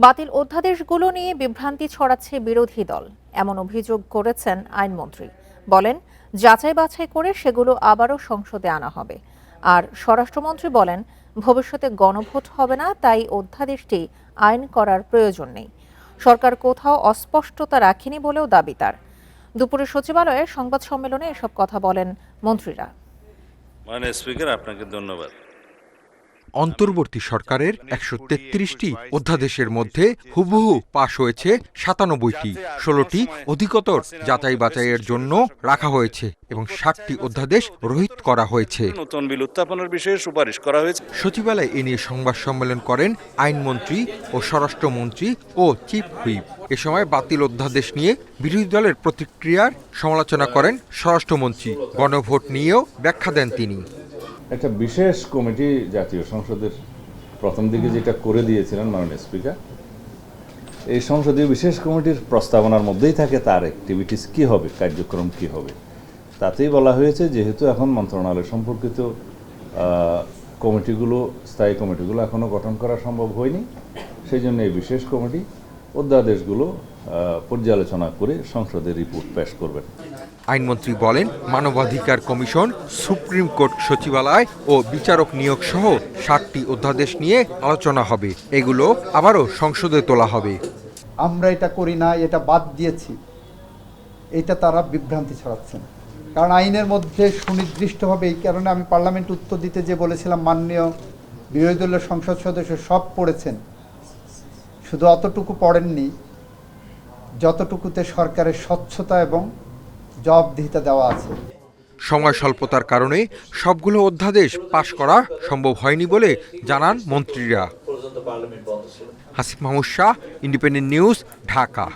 বাতিল অধ্যাদেশগুলো নিয়ে বিভ্রান্তি ছড়াচ্ছে বিরোধী দল, এমন অভিযোগ করেছেন আইনমন্ত্রী। বলেন, যাচাই বাছাই করে সেগুলো আবারও সংসদে আনা হবে। আর স্বরাষ্ট্রমন্ত্রী বলেন, ভবিষ্যতে গণভোট হবে না, তাই অধ্যাদেশটি আইন করার প্রয়োজন নেই। সরকার কোথাও অস্পষ্টতা রাখেনি বলেও দাবি তার। দুপুরে সচিবালয়ে সংবাদ সম্মেলনে এসব কথা বলেন মন্ত্রীরা। মাননীয় স্পিকার, আপনাকে ধন্যবাদ। অন্তর্বর্তী সরকারের ১৩৩টি অধ্যাদেশের মধ্যে হুবহু পাশ হয়েছে ৯৭টি, ১৬টি অধিকতর যাচাই বাছাইয়ের জন্য রাখা হয়েছে এবং ৬০টি অধ্যাদেশ রহিত করা হয়েছে। নতুন বিল উত্থাপনের বিষয়ে সুপারিশ করা হয়েছে। সচিবালয়ে এ নিয়ে সংবাদ সম্মেলন করেন আইনমন্ত্রী ও স্বরাষ্ট্রমন্ত্রী ও চিফ হুইপ। এ সময় বাতিল অধ্যাদেশ নিয়ে বিরোধী দলের প্রতিক্রিয়ার সমালোচনা করেন স্বরাষ্ট্রমন্ত্রী। গণভোট নিয়েও ব্যাখ্যা দেন তিনি। একটা বিশেষ কমিটি জাতীয় সংসদের প্রথম দিকে যেটা করে দিয়েছিলেন মাননীয় স্পিকার, এই সংসদীয় বিশেষ কমিটির প্রস্তাবনার মধ্যেই থাকে তার অ্যাক্টিভিটিস কি হবে, কার্যক্রম কি হবে। তাতেই বলা হয়েছে যেহেতু এখন মন্ত্রণালয় সম্পর্কিত কমিটিগুলো, স্থায়ী কমিটিগুলো এখনও গঠন করা সম্ভব হয়নি, সেই জন্য এই বিশেষ কমিটি অধ্যাদেশগুলো পর্যালোচনা করে সংসদে রিপোর্ট পেশ করবেন। আইনমন্ত্রী বলেন, মানবাধিকার কমিশন, সুপ্রিম কোর্ট সচিবালয় ও বিচারক নিয়োগ সহ ৬০টি অধ্যাদেশ নিয়ে আলোচনা হবে। এগুলো আবারও সংসদে তোলা হবে। আমরা এটা করি না, এটা বাদ দিয়েছি, এটা তারা বিভ্রান্তি ছড়াচ্ছেন। কারণ আইনের মধ্যে সুনির্দিষ্টভাবে, এই কারণে আমি পার্লামেন্ট উত্তর দিতে যে বলেছিলাম মাননীয় বিরোধী দলের সংসদ সদস্য সব পড়েছেন, শুধু অতটুকু পড়েননি যতটুকুতে সরকারের স্বচ্ছতা এবং জবাবদিহিতা দেওয়া আছে। সময় স্বল্পতার কারণে সবগুলো অধ্যাদেশ পাশ করা সম্ভব হয়নি বলে জানান মন্ত্রীরা। Hasif Mahmud Shah, independent news, Dhaka.